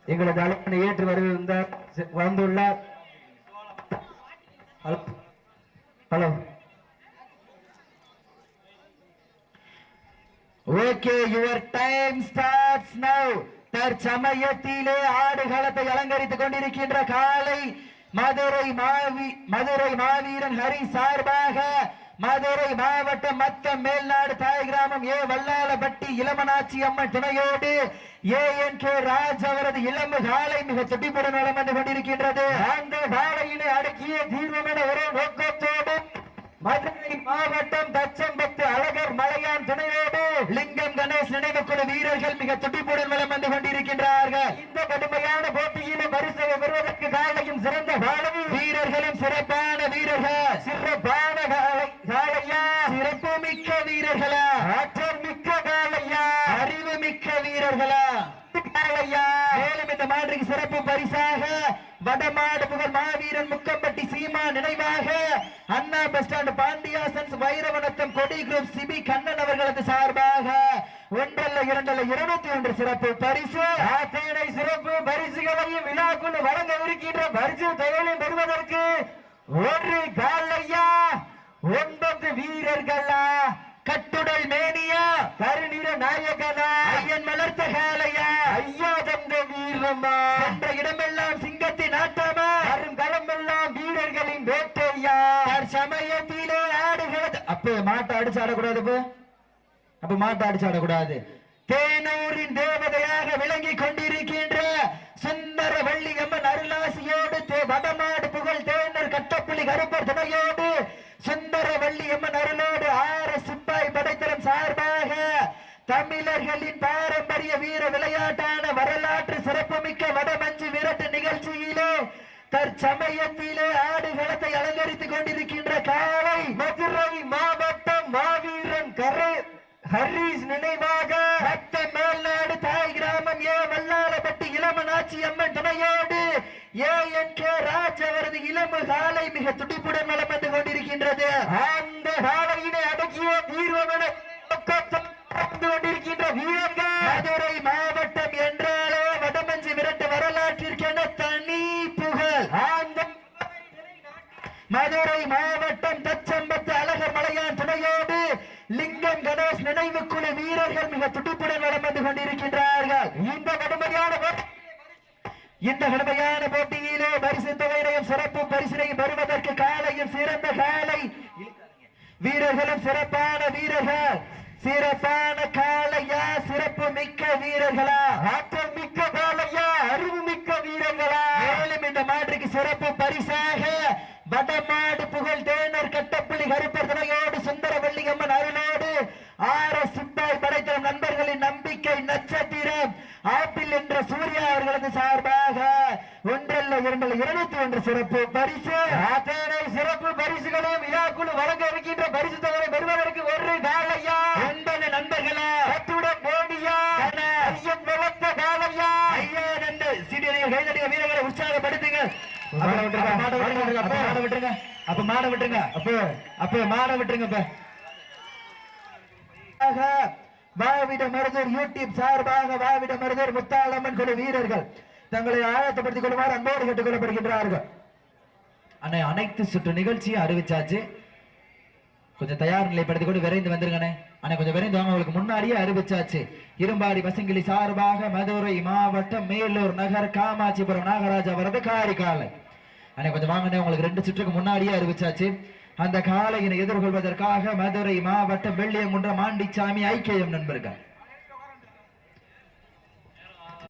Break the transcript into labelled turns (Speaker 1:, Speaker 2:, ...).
Speaker 1: எங்களது அழைப்பினை ஏற்று வந்துள்ளார். Hello, okay, your time starts now. தற்சமயத்திலே ஆடுகளத்தை அலங்கரித்துக் கொண்டிருக்கின்ற காலை மதுரை மாவீரன் ஹரி சார்பாக மதுரை மாவட்டம் மத்தம் மேல்நாடு தாய் கிராமம் ஏ வல்லாளப்பட்டி இளமனாட்சி அம்மன் துணையோடு ANK ராஜ் அவரது இளம்பு காலை மிக துடிப்புடன் வலம் வந்து கொண்டிருக்கின்றது. அந்த காலையினை அடக்கிய தீர்வம் என ஒரே நோக்கத்தோடு மதுரை மாவட்டம் தச்சம்பத்து அழகர் மலையான் துணையோடு லிங்கம் கணேஷ் நினைவு குழு வீரர்கள் மிக துடிப்புடன் வலம் வந்து கொண்டிருக்கின்றார்கள். இந்த கடுமையான போட்டியிலும் பரிசை பெறுவதற்கு காலையும் சிறந்த காலையும் வீரர்களும் சிறப்பான வீரர்கள். சிறப்பான காலையா, சிறப்பு மிக்க வீரர்களா, ஆற்றல் மிக்க காலையா, அறிவு மிக்க வீரர்களா காலையா. மேலும் இந்த மாற்றுக்கு சிறப்பு பரிசாக வடமாடு புகழ் மாவீரன் முக்கம்பட்டி சீமா நினைவாக அண்ணா பஸ் ஸ்டாண்ட் பாண்டியாசன்ஸ் வைரவனத்தம் கொடி குரூப் சிபி கண்ணன் அவர்களது சார்பாக 1 அல்ல 2 அல்ல 201 சிறப்பு பரிசு. அத்தனை சிறப்பு பரிசுகளையும் விழாக்குள் வழங்க இருக்கின்ற பரிசு தொகையை பெறுவதற்கு ஒரு காலையா, 9 வீரர்களா, கட்டுடல் மேனியா, கருநிற நாயகனா, ஐயன் வளர்த்த காலையா, ஐயா தந்த வீரமா, சென்ற இடமெல்லாம் சிங்கத்தின் ஆட்டமா, வரும் களமெல்லாம் வீரர்களின் வேட்டையா. சமயத்திலே ஆடுகிறது. அப்ப மாட்டை அடிச்சு ஆடக்கூடாது. அப்ப மாட்டை அடிச்சு ஆடக்கூடாது. தேனூரின் தேவதையாக விளங்கி கொண்டிருக்கின்ற சுந்தர வள்ளியம்மன் அருளாசியோடு வடமாடு புகழ் தேனர் கட்டப்புலி கருப்பர் துணையோடு சுந்தர வள்ளியம்மன் அருளோடு சிப்பாய் படைத்தளம் சார்பாக தமிழர்களின் பாரம்பரிய வீர விளையாட்டான வரலாற்று சிறப்புமிக்க வடமஞ்சு விரட்டு நிகழ்ச்சியிலே தற்சமயத்திலே ஆடுகளத்தை அலங்கரித்துக் கொண்டிருக்கின்ற காலை மதுரை மாவட்டம் மாவீரன் ஹரிஸ் நினைவாக ரத்த மேல்நாடு தாய் கிராமம் ஏ வல்லாளப்பட்டி இளமனாட்சி அம்மன் துணையோடு ANK ராஜ் அவரது இளமு காலை மிக துடிப்புடன் வலம் வந்து கொண்டிருக்கின்றது. அந்த காலையினை அடக்கிய தீர்வமென கொண்டிருக்கின்ற வீரர்கள் மதுரை மாவட்டம் என்றாலே வடமஞ்சு விரட்டு வரலாற்றிற்கென தனி புகழ். அந்த மதுரை மாவட்டம் தச்சம்பத்து அழகர் மலையான் துணையோடு லிங்கம் கணேஷ் நினைவு குழு வீரர்கள் மிக துடிப்புடன் வலம் வந்து கொண்டிருக்கின்றார்கள். இந்த கடுமையான போட்டியிலே பரிசு தொகையினையும் சிறப்பு பரிசினையும் பெறுவதற்கு காலையும் சிறந்த காலை வீரர்களும் சிறப்பான வீரர்கள். சிறப்பான காலையா, சிறப்பு மிக்க வீரர்களா, ஆற்றல் மிக்க காலையா, அறிவு மிக்க வீரர்களா. மேலும் இந்த மாற்றுக்கு சிறப்பு பரிசாக வடமாடு புகழ் தேனர் கட்டப்புள்ளி கருப்பர் துணையோடு சுந்தர வள்ளியம்மன் அருளோடு சிப்பாய் படைத்தளம் நண்பர்களின் நம்பிக்கை நட்சத்திரம் ஆப்பிள் என்ற சூர்யா அவர்களது சார்பாக 1 அல்ல 2 அல்ல 201 சிறப்பு பரிசு. அத்தனை சிறப்பு பரிசுகளையும் விழாக்குழு வழங்க இருக்கின்ற பரிசு தொகை பெறுவதற்கு ஒரு காலையா, 9 நண்பர்களா, அத்துடன் போடியா, ஐயன் வளர்த்த காலையா, ஐயா நண்டு சீனியர் கைதடிய வீரர்களை உற்சாகப்படுத்துங்க. மாட விட்டுருங்க. வாவிட மருதூர் யூடியூப் சார்பாக வாவிட மருதூர் முத்தாளம்மன் குழு வீரர்கள் தங்களை ஆயத்தப்படுத்திக் கொள்ளுமாறு அன்போடு கேட்டுக் கொள்ளப்படுகின்றார்கள். அனைத்து சுற்று நிகழ்ச்சியை அறிவிச்சாச்சு. கொஞ்சம் தயார் நிலைப்படுத்திக் கொண்டு விரைந்து வந்துருங்கண்ணே. கொஞ்சம் விரைந்து வாங்க. உங்களுக்கு முன்னாடியே அறிவிச்சாச்சு. இரும்பாடி பசங்கிலி சார்பாக மதுரை மாவட்டம் மேலூர் நகர் காமாட்சிபுரம் நாகராஜா வரது காரிக்காலை கொஞ்சம் வாங்கினே. உங்களுக்கு 2 சுற்றுக்கு முன்னாடியே அறிவிச்சாச்சு. அந்த காலையினை எதிர்கொள்வதற்காக மதுரை மாவட்டம் வெள்ளியங்குன்றம் ஆண்டிச்சாமி ஐக்கியம் நண்பர்கள்